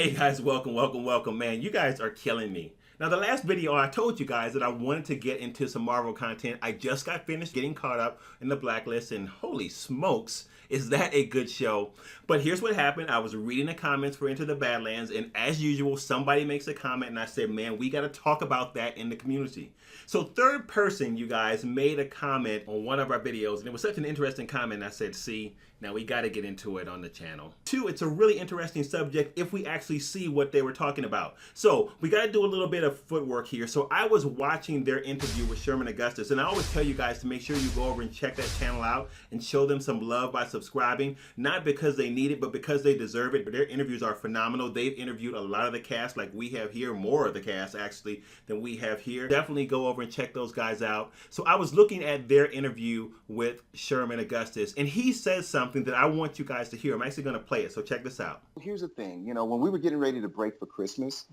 Hey guys, welcome. Man, you guys are killing me. Now, the last video I told you guys that I wanted to get into some Marvel content. I just got finished getting caught up in the Blacklist, and holy smokes, is that a good show. But here's what happened. I was reading the comments for Into the Badlands, and as usual, somebody makes a comment, and I said, man, we got to talk about that in the community. So third person, you guys, made a comment on one of our videos, and it was such an interesting comment. I said, see, now we got to get into it on the channel. Two, it's a really interesting subject if we actually see what they were talking about. So we got to do a little bit of footwork here. So I was watching their interview with Sherman Augustus, and I always tell you guys to make sure you go over and check that channel out and show them some love by subscribing, not because they need it, but because they deserve it. But their interviews are phenomenal. They've interviewed a lot of the cast like we have here, more of the cast actually than we have here. Definitely go over and check those guys out. So I was looking at their interview with Sherman Augustus, and he says something that I want you guys to hear. I'm actually going to play it, so check this out. Here's the thing, you know, when we were getting ready to break for Christmas,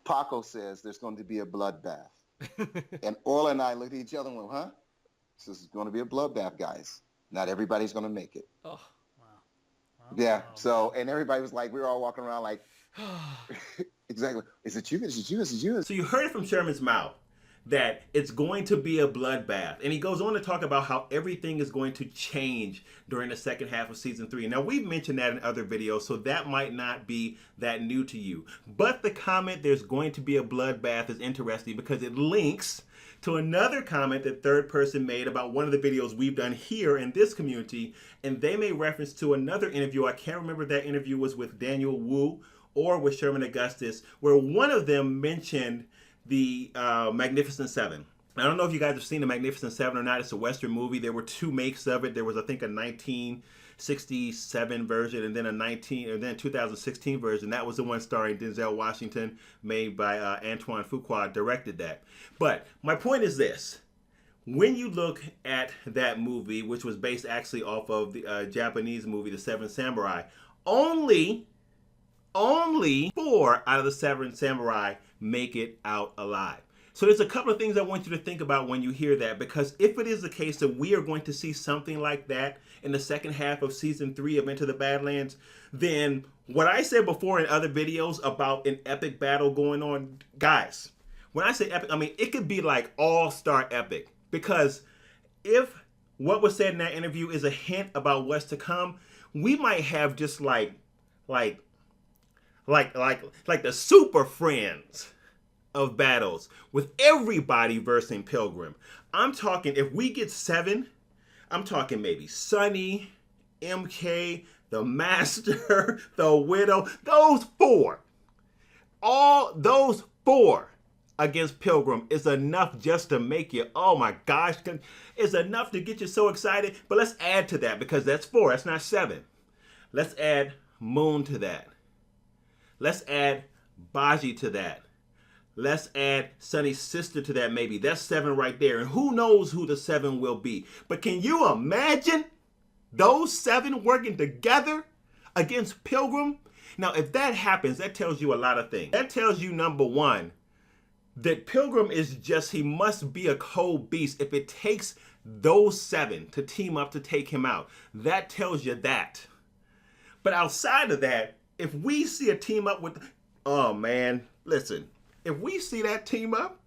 Paco says there's going to be a bloodbath. And Orla and I looked at each other and went, huh? This is going to be a bloodbath, guys. Not everybody's going to make it. Oh, wow. Yeah, so, and everybody was like, we were all walking around like, exactly. Is it you? Is it you? Is it you? So you heard it from Sherman's mouth that it's going to be a bloodbath. And he goes on to talk about how everything is going to change during the second half of season 3. Now, we've mentioned that in other videos, so that might not be that new to you. But the comment, there's going to be a bloodbath, is interesting because it links to another comment that third person made about one of the videos we've done here in this community. And they made reference to another interview. I can't remember if that interview was with Daniel Wu or with Sherman Augustus, where one of them mentioned the Magnificent Seven. I don't know if you guys have seen the Magnificent Seven or not. It's a Western movie. There were two makes of it. There was, I think, a 1967 version and then a 2016 version. That was the one starring Denzel Washington, made by Antoine Fuqua, directed that. But my point is this. When you look at that movie, which was based actually off of the Japanese movie, The Seven Samurai, only 4 out of the 7 samurai make it out alive. So there's a couple of things I want you to think about when you hear that, because if it is the case that we are going to see something like that in the second half of season 3 of Into the Badlands, then what I said before in other videos about an epic battle going on, guys, when I say epic, I mean it could be like all-star epic, because if what was said in that interview is a hint about what's to come, we might have just like the super friends of battles with everybody versing Pilgrim. I'm talking, if we get 7, I'm talking maybe Sonny, MK, the Master, the Widow, those 4. All those 4 against Pilgrim is enough just to make you, oh my gosh, it's enough to get you so excited. But let's add to that, because that's 4, that's not 7. Let's add Moon to that. Let's add Baji to that. Let's add Sonny's sister to that maybe. That's 7 right there. And who knows who the 7 will be. But can you imagine those 7 working together against Pilgrim? Now, if that happens, that tells you a lot of things. That tells you, number one, that Pilgrim is just, he must be a cold beast if it takes those 7 to team up to take him out. That tells you that. But outside of that, if we see a team up with, oh man, listen, if we see that team up,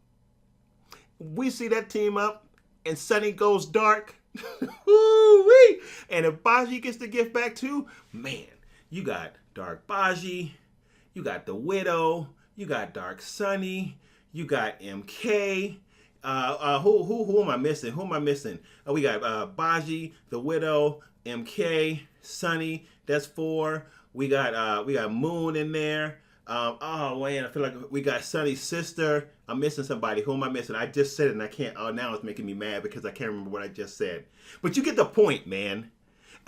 and Sonny goes dark, woo-wee, and if Baji gets the gift back too, man, you got Dark Baji, you got the Widow, you got Dark Sonny, you got MK. Who am I missing? Oh, we got Baji, the Widow, MK, Sonny. That's 4. We got Moon in there. Oh man, I feel like we got Sonny's sister. I'm missing somebody. Who am I missing? I just said it and I can't. Oh, now it's making me mad because I can't remember what I just said. But you get the point, man.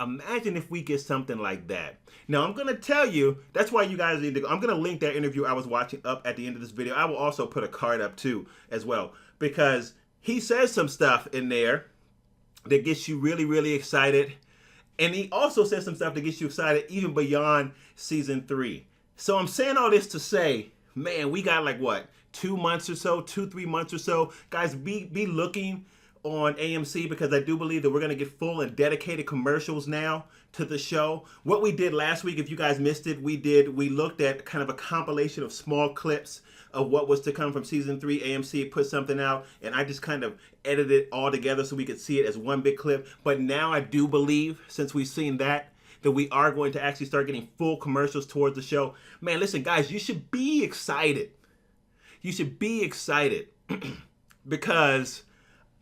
Imagine if we get something like that. Now, I'm going to tell you, that's why you guys need to go. I'm going to link that interview I was watching up at the end of this video. I will also put a card up too as well, because he says some stuff in there that gets you really, really excited. And he also says some stuff that gets you excited even beyond season 3. So I'm saying all this to say, man, we got like what, 2 months or so, 2-3 months or so. Guys, be looking on AMC because I do believe that we're going to get full and dedicated commercials now to the show. What we did last week, if you guys missed it, we looked at kind of a compilation of small clips of what was to come from season 3. AMC put something out, and I just kind of edited it all together so we could see it as one big clip. But now I do believe, since we've seen that we are going to actually start getting full commercials towards the show. Man, listen, guys, you should be excited. You should be excited because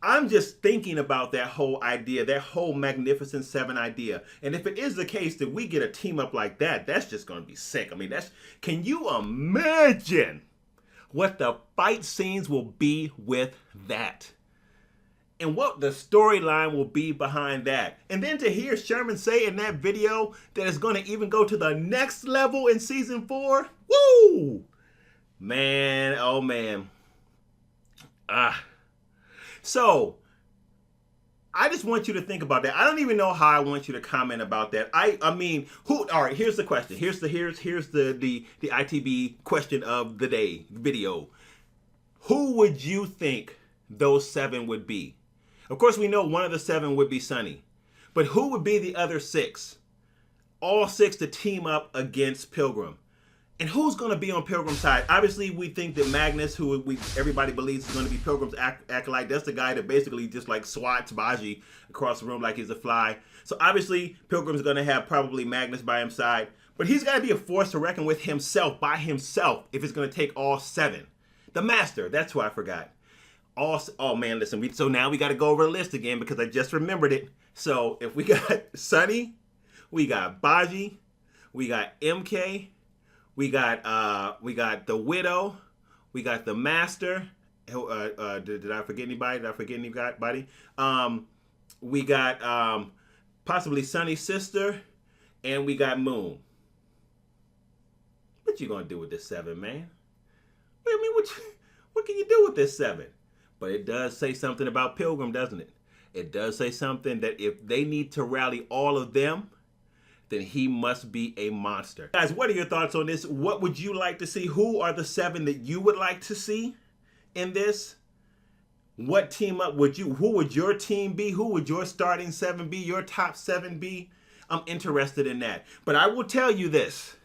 I'm just thinking about that whole idea, that whole Magnificent Seven idea. And if it is the case that we get a team up like that, that's just going to be sick. I mean, can you imagine what the fight scenes will be with that? And what the storyline will be behind that. And then to hear Sherman say in that video that it's going to even go to the next level in season 4. Woo! Man, oh man. So, I just want you to think about that. I don't even know how I want you to comment about that. I mean, all right, here's the question. Here's the ITB question of the day video. Who would you think those 7 would be? Of course, we know one of the 7 would be Sonny. But who would be the other 6? All 6 to team up against Pilgrim. And who's going to be on Pilgrim's side? Obviously, we think that Magnus, who everybody believes is going to be Pilgrim's acolyte, that's the guy that basically just like swats Baji across the room like he's a fly. So obviously, Pilgrim's going to have probably Magnus by his side. But he's got to be a force to reckon with himself, by himself, if it's going to take all 7. The Master, that's who I forgot. Oh man, listen, so now we got to go over the list again because I just remembered it. So if we got Sonny, we got Baji, we got MK, we got the Widow, we got the Master. Did I forget anybody? We got possibly Sonny's sister, and we got Moon. What you gonna do with this 7, man? I mean, what can you do with this 7? But it does say something about Pilgrim, doesn't it? It does say something that if they need to rally all of them, then he must be a monster. Guys, what are your thoughts on this? What would you like to see? Who are the 7 that you would like to see in this? What team up would you? Who would your team be? Who would your starting 7 be? Your top 7 be? I'm interested in that. But I will tell you this.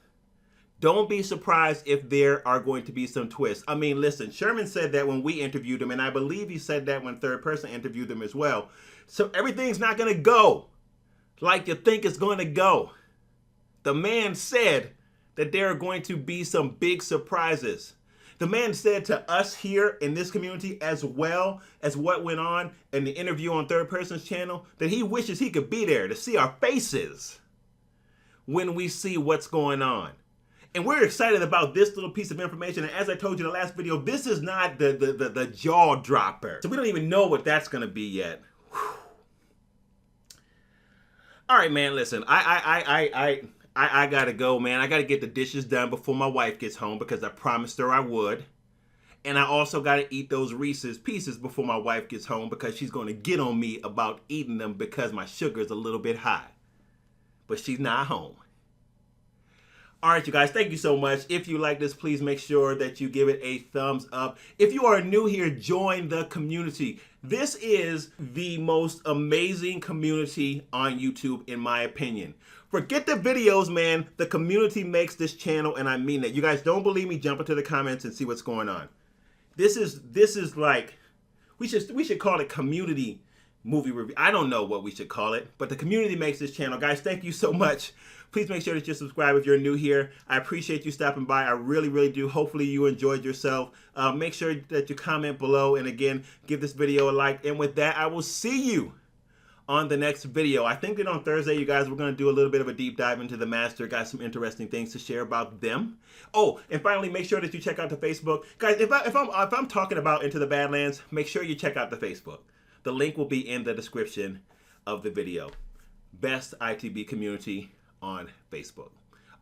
Don't be surprised if there are going to be some twists. I mean, listen, Sherman said that when we interviewed him, and I believe he said that when Third Person interviewed him as well. So everything's not going to go like you think it's going to go. The man said that there are going to be some big surprises. The man said to us here in this community, as well as what went on in the interview on Third Person's channel, that he wishes he could be there to see our faces when we see what's going on. And we're excited about this little piece of information. And as I told you in the last video, this is not the jaw dropper. So we don't even know what that's going to be yet. Whew. All right, man, listen, I gotta go, man. I gotta get the dishes done before my wife gets home because I promised her I would. And I also gotta eat those Reese's Pieces before my wife gets home because she's gonna get on me about eating them because my sugar's a little bit high. But she's not home. All right, you guys, thank you so much. If you like this, please make sure that you give it a thumbs up. If you are new here, join the community. This is the most amazing community on YouTube, in my opinion. Forget the videos, man. The community makes this channel, and I mean that. You guys don't believe me? Jump into the comments and see what's going on. This is like, we should call it community movie review. I don't know what we should call it, but the community makes this channel. Guys, thank you so much. Please make sure that you subscribe if you're new here. I appreciate you stopping by. I really, really do. Hopefully you enjoyed yourself. Make sure that you comment below. And again, give this video a like. And with that, I will see you on the next video. I think that on Thursday, you guys, we're going to do a little bit of a deep dive into the Master. Got some interesting things to share about them. Oh, and finally, make sure that you check out the Facebook. Guys, if I'm talking about Into the Badlands, make sure you check out the Facebook. The link will be in the description of the video. Best ITB community on Facebook.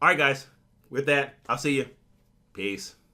All right, guys. With that, I'll see you. Peace.